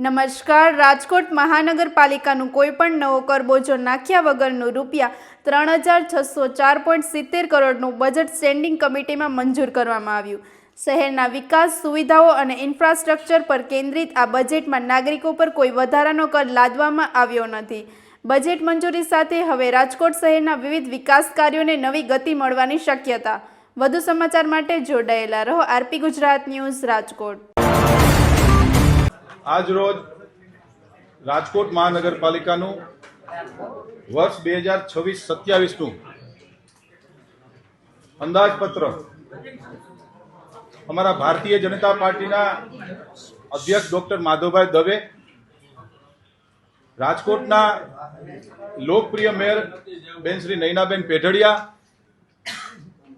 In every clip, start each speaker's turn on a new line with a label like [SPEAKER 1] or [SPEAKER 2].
[SPEAKER 1] નમસ્કાર. રાજકોટ મહાનગરપાલિકાનું કોઈપણ નવો કરબોજો નાખ્યા વગરનું ₹3604.70 કરોડનું બજેટ સ્ટેન્ડિંગ કમિટીમાં મંજૂર કરવામાં આવ્યું. શહેરના વિકાસ, સુવિધાઓ અને ઇન્ફ્રાસ્ટ્રક્ચર પર કેન્દ્રિત આ બજેટમાં નાગરિકો પર કોઈ વધારાનો કર લાદવામાં આવ્યો નથી. બજેટ મંજૂરી સાથે હવે રાજકોટ શહેરના વિવિધ વિકાસ કાર્યોને નવી ગતિ મળવાની શક્યતા. વધુ સમાચાર માટે જોડાયેલા રહો આરપી ગુજરાત ન્યૂઝ રાજકોટ.
[SPEAKER 2] આજ રોજ રાજકોટ મહાનગરપાલિકાનું વર્ષ 2026-27નું અંદાજપત્ર અમારા ભારતીય જનતા પાર્ટીના અધ્યક્ષ ડોક્ટર માધવભાઈ દવે, રાજકોટના લોકપ્રિય મેયર બેન શ્રી નયનાબેન પેઢડિયા,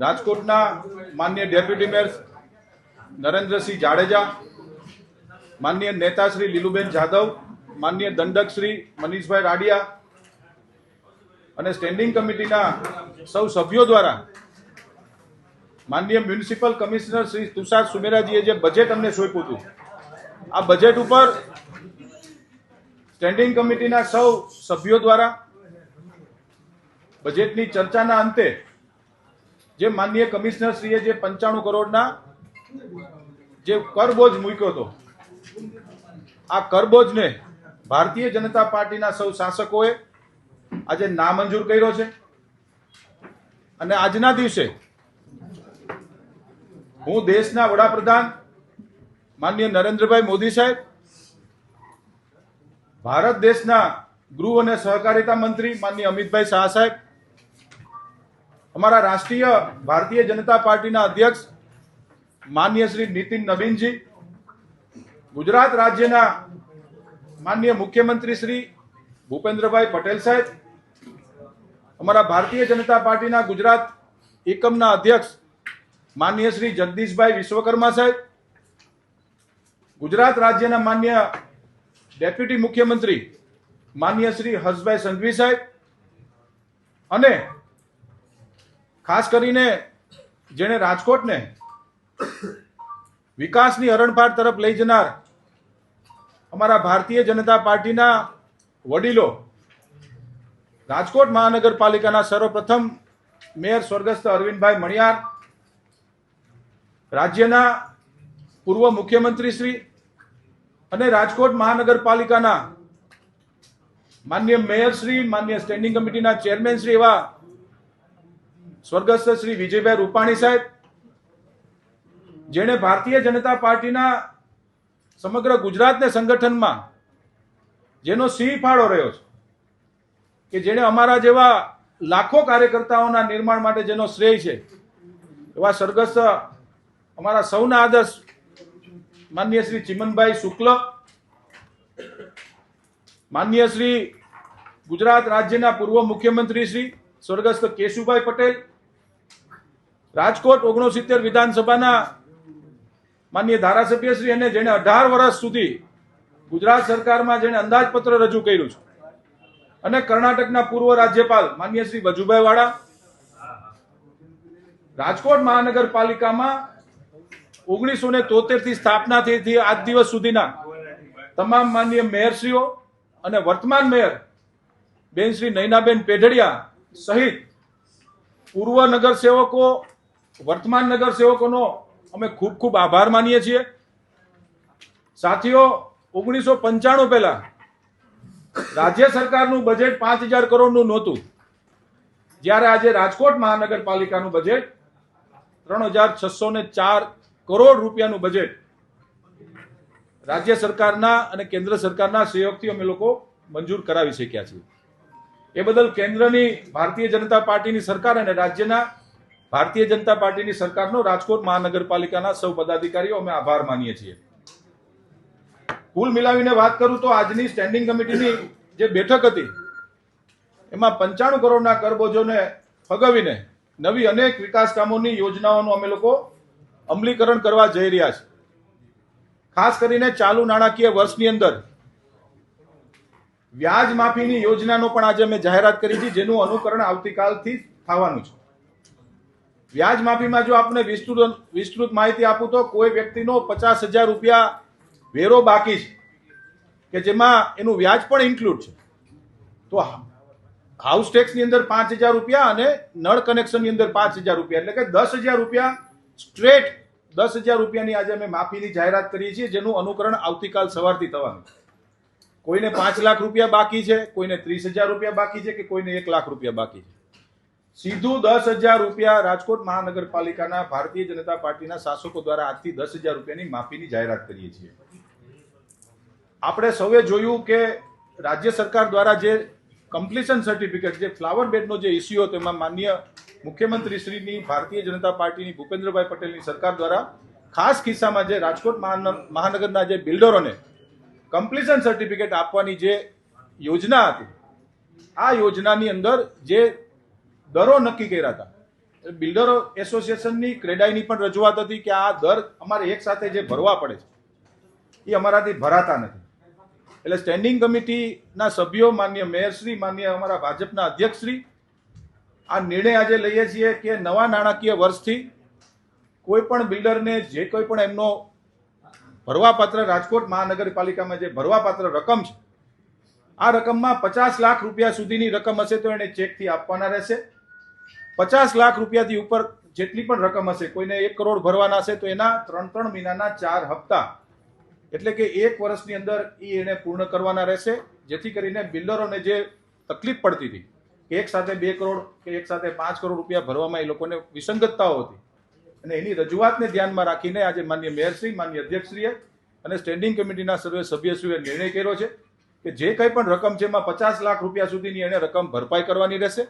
[SPEAKER 2] રાજકોટના માનનીય ડેપ્યુટી મેયર નરેન્દ્રસિંહ જાડેજા, માનનીય નેતા શ્રી લીલુબેન જાદવ, માનનીય દંડક શ્રી મનીષભાઈ રાડિયા અને સ્ટેન્ડિંગ કમિટીના સૌ સભ્યો દ્વારા માનનીય મ્યુનિસિપલ કમિશનર શ્રી તુષાર સુમેરાજીએ જે બજેટ અમને સોંપ્યું હતું, આ બજેટ ઉપર સ્ટેન્ડિંગ કમિટીના સૌ સભ્યો દ્વારા બજેટની ચર્ચાના અંતે જે માનનીય કમિશનર શ્રીએ જે 95 કરોડના જે કરબોજ મૂક્યો હતો, આ કરબોજને ભારતીય જનતા પાર્ટીના સૌ શાસકોએ આજે નામંજૂર કર્યો છે. અને આજના દિવસે હું દેશના વડાપ્રધાન માનનીય નરેન્દ્રભાઈ મોદી સાહેબ, ભારત દેશના ગૃહ અને સહકારિતા મંત્રી માનનીય અમિતભાઈ શાહ સાહેબ, અમારા રાષ્ટ્રીય ભારતીય જનતા પાર્ટીના અધ્યક્ષ માનનીય શ્રી નીતિન નવીનજી, ગુજરાત રાજ્યના માનનીય મુખ્યમંત્રી શ્રી ભૂપેન્દ્રભાઈ પટેલ સાહેબ, અમારા ભારતીય જનતા પાર્ટીના ગુજરાત એકમના અધ્યક્ષ માનનીય શ્રી જગદીશભાઈ વિશ્વકર્મા સાહેબ, ગુજરાત રાજ્યના માનનીય ડેપ્યુટી મુખ્યમંત્રી માનનીય શ્રી હર્ષભાઈ સંઘવી સાહેબ અને ખાસ કરીને જેણે રાજકોટને વિકાસની હરણફાળ તરફ લઈ જનાર અમારા ભારતીય જનતા પાર્ટીના વડીલો, રાજકોટ મહાનગરપાલિકાના સર્વપ્રથમ મેયર સ્વર્ગસ્થ અરવિંદભાઈ મણિયાર, રાજ્યના પૂર્વ મુખ્યમંત્રી શ્રી અને રાજકોટ મહાનગરપાલિકાના માનનીય મેયર શ્રી, માનનીય સ્ટેન્ડિંગ કમિટીના ચેરમેન શ્રી એવા સ્વર્ગસ્થ શ્રી વિજયભાઈ રૂપાણી સાહેબ, જેણે ભારતીય જનતા પાર્ટીના સમગ્ર ગુજરાતને સંગઠનમાં જેનો સિંહ ફાળો રહ્યો છે, કે જેણે અમારા જેવા લાખો કાર્યકર્તાઓના નિર્માણ માટે જેનો શ્રેય છે, એવા સ્વર્ગસ્થ અમારા સૌના આદર્શ માનનીય શ્રી ચિમનભાઈ શુક્લ, માનનીય શ્રી ગુજરાત રાજ્યના પૂર્વ મુખ્યમંત્રી શ્રી સ્વર્ગસ્થ કેશુભાઈ પટેલ, રાજકોટ 69 વિધાનસભાના માનનીય ધારાસભ્ય શ્રી અને જેણે 18 વર્ષ સુધી ગુજરાત સરકારમાં જેણે અંદાજપત્ર રજૂ કર્યું છે, અને કર્ણાટકના પૂર્વ રાજ્યપાલ માનનીય શ્રી વજુભાઈ વાળા, રાજકોટ મહાનગરપાલિકામાં 1973 થી સ્થાપના થઈ આજ દિવસ સુધીના તમામ માનનીય મેયરશ્રીઓ અને વર્તમાન મેયર બેન શ્રી નયનાબેન પેઢડિયા સહિત પૂર્વ નગરસેવકો, વર્તમાન નગરસેવકોનો અમે ખૂબ ખૂબ આભાર માનીએ છીએ. સાથીઓ, 1995 પહેલા રાજ્ય સરકારનું બજેટ 5000 કરોડનું નહોતું, જ્યારે આજે રાજકોટ મહાનગરપાલિકાનું બજેટ 3604 કરોડ રૂપિયાનું બજેટ રાજ્ય સરકારના અને કેન્દ્ર સરકારના સહયોગથી અમે લોકો મંજૂર કરાવી શક્યા છીએ. એ બદલ કેન્દ્રની ભારતીય જનતા પાર્ટીની સરકાર અને રાજ્યના ભારતીય જનતા પાર્ટીની સરકારનો રાજકોટ મહાનગરપાલિકાના સૌ પદાધિકારીઓ અમે આભાર માનીએ છીએ. કુલ મિલાવીને વાત કરું તો આજની સ્ટેન્ડિંગ કમિટીની જે બેઠક હતી એમાં 95 કરોડના કરબોજોને ફગાવીને નવી અનેક વિકાસ કામોની યોજનાઓનું અમે લોકો અમલીકરણ કરવા જઈ રહ્યા છે. ખાસ કરીને ચાલુ નાણાકીય વર્ષની અંદર વ્યાજ માફીની યોજનાનો પણ આજે અમે જાહેરાત કરી છે, જેનું અનુકરણ આવતીકાલથી થવાનું છે. વ્યાજ માફીમાં જો આપને વિસ્તૃત માહિતી આપું તો કોઈ વ્યક્તિનો 50,000 રૂપિયા વેરો બાકી છે કે જેમાં એનું વ્યાજ પણ ઇન્ક્લુડ છે, તો હાઉસ ટેક્સની અંદર 5,000 રૂપિયા અને નળ કનેક્શનની અંદર 5,000 રૂપિયા, એટલે કે 10,000 રૂપિયા સ્ટ્રેટ 10,000 રૂપિયાની આજે અમે માફીની જાહેરાત કરીએ છીએ, જેનું અનુકરણ આવતીકાલ સવારથી થવાનું. કોઈને 5 લાખ રૂપિયા બાકી છે, કોઈને 30,000 રૂપિયા બાકી છે, કે કોઈને 1 લાખ રૂપિયા બાકી છે, સીધું 10,000 રૂપિયા રાજકોટ મહાનગરપાલિકાના ભારતીય જનતા પાર્ટીના શાસકો દ્વારા આજથી 10,000 રૂપિયાની માફીની જાહેરાત કરીએ છીએ. આપણે સૌએ જોયું કે રાજ્ય સરકાર દ્વારા જે કમ્પ્લીશન સર્ટિફિકેટ, જે ફ્લાવર બેડનો જે ઇસ્યુ હતો, એમાં માનનીય મુખ્યમંત્રી શ્રીની ભારતીય જનતા પાર્ટીની ભૂપેન્દ્રભાઈ પટેલની સરકાર દ્વારા ખાસ કિસ્સામાં જે રાજકોટ મહાનગરના જે બિલ્ડરોને કમ્પ્લીશન સર્ટિફિકેટ આપવાની જે યોજના હતી, આ યોજનાની અંદર જે દરો નક્કી કર્યા હતા, બિલ્ડરો એસોસિએશનની ક્રેડાઈની પણ રજૂઆત હતી કે આ દર અમારે એક સાથે જે ભરવા પડે છે એ અમારાથી ભરાતા નથી. એટલે સ્ટેન્ડિંગ કમિટીના સભ્યો, માનનીય મેયરશ્રી, માનનીય અમારા ભાજપના અધ્યક્ષશ્રી, આ નિર્ણય આજે લઈએ છીએ કે નવા નાણાકીય વર્ષથી કોઈ પણ બિલ્ડરને જે કોઈ પણ એમનો ભરવાપાત્ર રાજકોટ મહાનગરપાલિકામાં જે ભરવાપાત્ર રકમ છે, આ રકમમાં 50 લાખ રૂપિયા સુધીની રકમ હશે તો એને ચેકથી આપવાના રહેશે. 50 લાખ રૂપિયાથી ઉપર જેટલી પણ રકમ હશે, કોઈને 1 કરોડ ભરવાના હશે તો એના 3 મહિનાના 4 હપ્તા, એટલે કે 1 વર્ષની અંદર એને પૂર્ણ કરવાના રહેશે, જેથી કરીને બિલ્ડરોને જે તકલીફ પડતી હતી કે એક સાથે 2 કરોડ કે એક સાથે 5 કરોડ રૂપિયા ભરવામાં એ લોકોને વિસંગતતાઓ હતી, અને એની રજૂઆતને ધ્યાનમાં રાખીને આજે માનનીય મેયરશ્રી, માનનીય અધ્યક્ષશ્રીએ અને સ્ટેન્ડિંગ કમિટીના સર્વે સભ્યશ્રીએ નિર્ણય કર્યો છે કે જે કંઈ પણ રકમ છે એમાં 50 લાખ રૂપિયા સુધીની એને રકમ ભરપાઈ કરવાની રહેશે.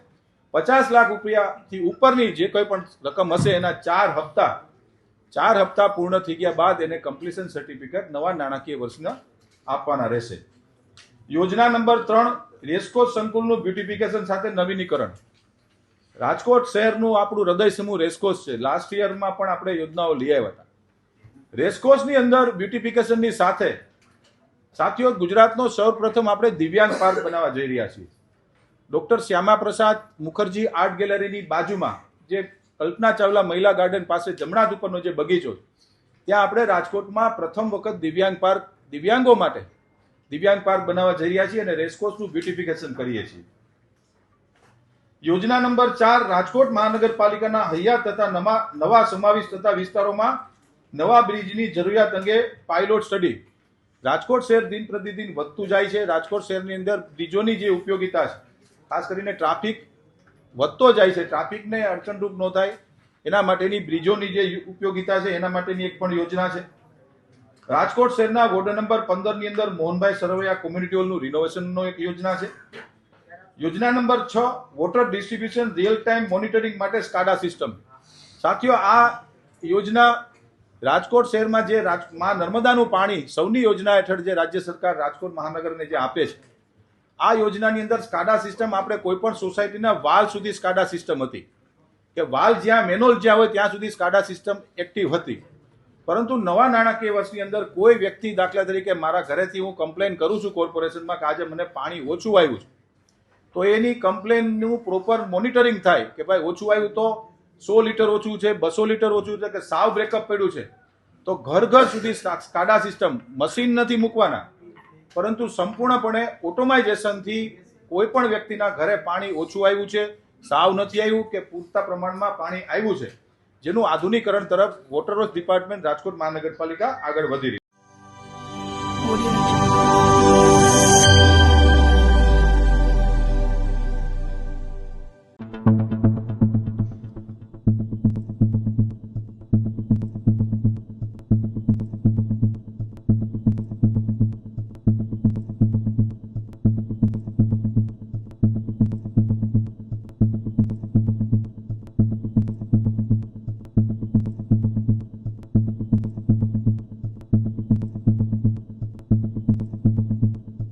[SPEAKER 2] 50 લાખ રૂપિયાથી ઉપરની જે કોઈ પણ રકમ હશે એના 4 હપ્તા પૂર્ણ થઈ ગયા બાદ એને કમ્પ્લીશન સર્ટિફિકેટ નવા નાણાકીય વર્ષના આપવાના રહેશે. યોજના નંબર 3, રેસકોર્સ સંકુલનું બ્યુટિફિકેશન સાથે નવીનીકરણ. રાજકોટ શહેરનું આપણું હૃદય સમૂહ રેસકોર્સ છે. લાસ્ટ યરમાં પણ આપણે યોજનાઓ લઈ આવ્યા હતા. રેસકોર્સની અંદર બ્યુટિફિકેશનની સાથે સાથીઓ, ગુજરાતનો સૌપ્રથમ આપણે દિવ્યાંગ પાર્ક બનાવવા જઈ રહ્યા છીએ. ડોક્ટર શ્યામા પ્રસાદ મુખર્જી આર્ટ ગેલેરીની બાજુમાં જે કલ્પના ચાવલા મહિલા ગાર્ડન પાસે જમણા હાથ ઉપરનો જે બગીચો, ત્યાં આપણે રાજકોટમાં પ્રથમ વખત દિવ્યાંગો માટે દિવ્યાંગ પાર્ક બનાવવા જઈ રહ્યા છીએ અને રેસકોર્સનું બ્યુટિફિકેશન કરીએ છીએ. યોજના નંબર 4, રાજકોટ મહાનગરપાલિકાના હૈયાત તથા નવા સમાવિષ્ટ થતા વિસ્તારોમાં નવા બ્રિજની જરૂરિયાત અંગે પાયલોટ સ્ટડી. રાજકોટ શહેર દિન પ્રતિદિન વધતું જાય છે. રાજકોટ શહેરની અંદર બ્રિજોની જે ઉપયોગિતા છે, ખાસ કરીને ટ્રાફિક વધતો જાય છે, ટ્રાફિકને અડચણરૂપ ન થાય એના માટેની બ્રિજોની જે ઉપયોગિતા છે એના માટેની એક પણ યોજના છે. રાજકોટ શહેરના વોર્ડ નંબર 15 ની અંદર મોહનભાઈ સરવૈયા કોમ્યુનિટી હોલનું રિનોવેશનનો એક યોજના છે. યોજના number 6, water distribution real time monitoring માટે સ્કાડા સિસ્ટમ. સાથીઓ, આ યોજના રાજકોટ શહેરમાં જે નર્મદાનું પાણી સૌની યોજના હેઠળ જે રાજ્ય સરકાર રાજકોટ મહાનગરને જે આપે છે, આ યોજનાની અંદર સ્કાડા સિસ્ટમ આપણે કોઈ પણ સોસાયટીના વાલ સુધી સ્કાડા સિસ્ટમ હતી, કે વાલ જ્યાં મેનોલ જ્યાં હોય ત્યાં સુધી સ્કાડા સિસ્ટમ એક્ટિવ હતી. પરંતુ નવા નાણાકીય વર્ષની અંદર કોઈ વ્યક્તિ, દાખલા તરીકે મારા ઘરેથી હું કમ્પ્લેન કરું છું કોર્પોરેશનમાં કે આજે મને પાણી ઓછું આવ્યું છે, તો એની કમ્પ્લેનનું પ્રોપર મોનિટરિંગ થાય કે ભાઈ ઓછું આવ્યું તો 100 લીટર ઓછું છે, 200 લીટર ઓછું છે, કે સાવ બ્રેકઅપ પડ્યું છે, તો ઘર સુધી સ્કાડા સિસ્ટમ, મશીન નથી મૂકવાના, પરંતુ સંપૂર્ણપણે ઓટોમાઇઝેશનથી કોઈ પણ વ્યક્તિના ઘરે પાણી ઓછું આવ્યું છે, સાવ નથી આવ્યું કે પૂરતા પ્રમાણમાં પાણી આવ્યું છે, જેનું આધુનિકરણ તરફ વોટર વર્ક્સ ડિપાર્ટમેન્ટ રાજકોટ મહાનગરપાલિકા આગળ વધી રહી છે.